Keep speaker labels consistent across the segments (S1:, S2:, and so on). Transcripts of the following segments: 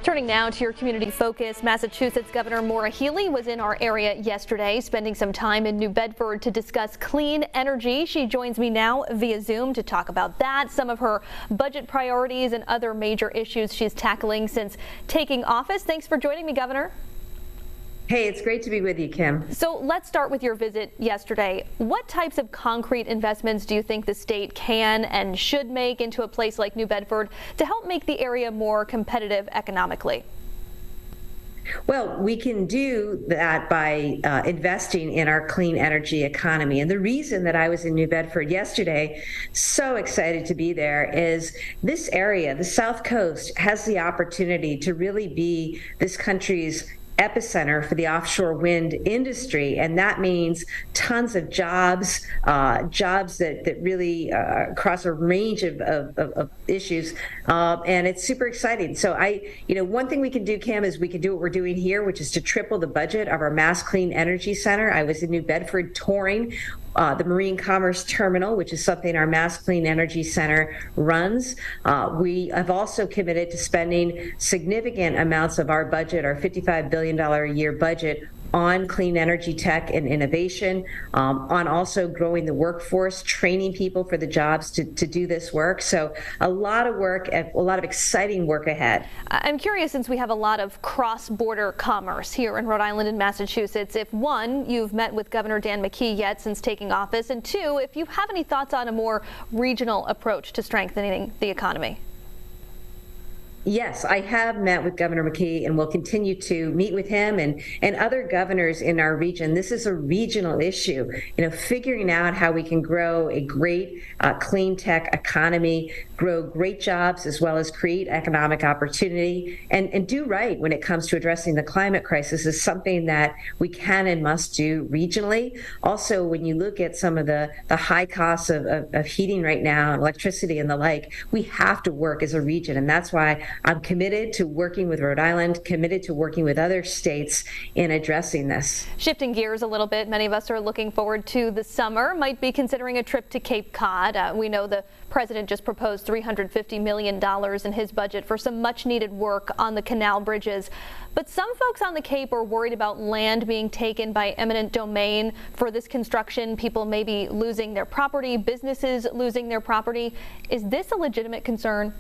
S1: Turning now to your community focus, Massachusetts Governor Maura Healey was in our area yesterday, spending some time in New Bedford to discuss clean energy. She joins me now via Zoom to talk about that, some of her budget priorities and other major issues she's tackling since taking office. Thanks for joining me, Governor.
S2: Hey, it's great to be with you, Kim.
S1: So let's start with your visit yesterday. What types of concrete investments do you think the state can and should make into a place like New Bedford to help make the area more competitive economically?
S2: Well, we can do that by investing in our clean energy economy. And the reason that I was in New Bedford yesterday, so excited to be there, is this area, the South Coast, has the opportunity to really be this country's epicenter for the offshore wind industry, and that means tons of jobs that really cross a range of issues, and it's super exciting. So one thing we can do, Kim, is we can do what we're doing here, which is to triple the budget of our Mass Clean Energy Center. I was in New Bedford touring the Marine Commerce Terminal, which is something our Mass Clean Energy Center runs. We have also committed to spending significant amounts of our budget, our $55 billion a year budget, on clean energy tech and innovation, on also growing the workforce, training people for the jobs to do this work. So a lot of work, a lot of exciting work ahead.
S1: I'm curious, since we have a lot of cross-border commerce here in Rhode Island and Massachusetts, if one, you've met with Governor Dan McKee yet since taking office, and two, if you have any thoughts on a more regional approach to strengthening the economy.
S2: Yes, I have met with Governor McKee and will continue to meet with him and other governors in our region. This is a regional issue, figuring out how we can grow a great clean tech economy, grow great jobs, as well as create economic opportunity, and do right when it comes to addressing the climate crisis is something that we can and must do regionally. Also, when you look at some of the high costs of heating right now, electricity and the like, we have to work as a region, and that's why I'm committed to working with Rhode Island, committed to working with other states in addressing this.
S1: Shifting gears a little bit, many of us are looking forward to the summer, might be considering a trip to Cape Cod. We know the president just proposed $350 million in his budget for some much needed work on the Canal Bridges. But some folks on the Cape are worried about land being taken by eminent domain for this construction. People may be losing their property, businesses losing their property. Is this a legitimate concern?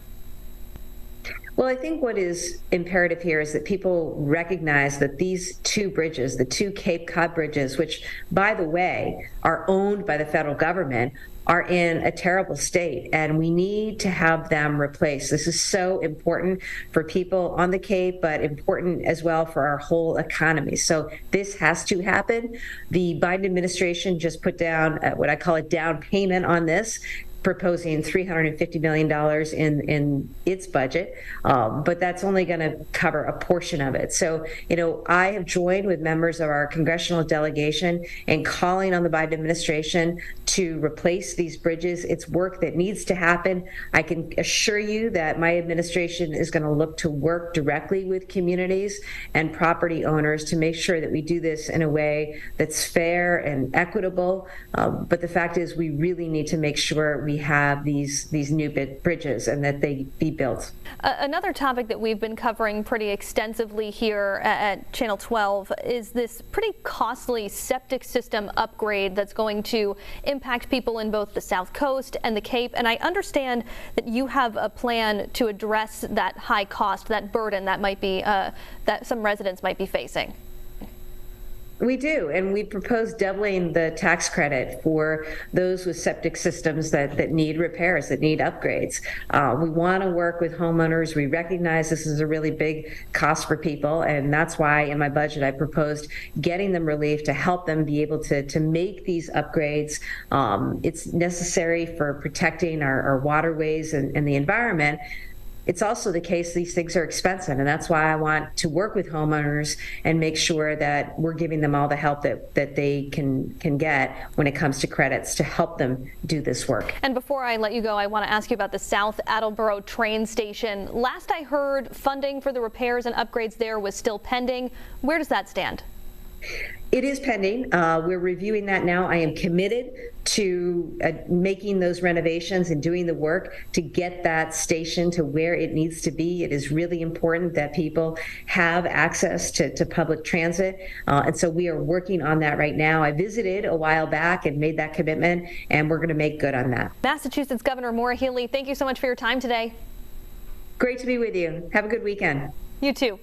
S2: Well, I think what is imperative here is that people recognize that these two bridges, the two Cape Cod bridges, which, by the way, are owned by the federal government, are in a terrible state, and we need to have them replaced. This is so important for people on the Cape, but important as well for our whole economy. So this has to happen. The Biden administration just put down what I call a down payment on this, proposing $350 million in its budget, but that's only going to cover a portion of it. So, I have joined with members of our congressional delegation in calling on the Biden administration to replace these bridges. It's work that needs to happen. I can assure you that my administration is going to look to work directly with communities and property owners to make sure that we do this in a way that's fair and equitable. But the fact is, we really need to make sure we have these new bridges and that they be built.
S1: Another topic that we've been covering pretty extensively here at Channel 12 is this pretty costly septic system upgrade that's going to impact people in both the South Coast and the Cape. And I understand that you have a plan to address that high cost, that burden that might be that some residents might be facing.
S2: We do, and we propose doubling the tax credit for those with septic systems that need repairs, that need upgrades. We want to work with homeowners. We recognize this is a really big cost for people, and that's why in my budget I proposed getting them relief to help them be able to make these upgrades. It's necessary for protecting our waterways and the environment. It's also the case these things are expensive, and that's why I want to work with homeowners and make sure that we're giving them all the help that they can get when it comes to credits to help them do this work.
S1: And before I let you go, I want to ask you about the South Attleboro train station. Last I heard, funding for the repairs and upgrades there was still pending. Where does that stand?
S2: It is pending. We're reviewing that now. I am committed to making those renovations and doing the work to get that station to where it needs to be. It is really important that people have access to public transit. And so we are working on that right now. I visited a while back and made that commitment, and we're going to make good on that.
S1: Massachusetts Governor Maura Healey, thank you so much for your time today.
S2: Great to be with you. Have a good weekend.
S1: You too.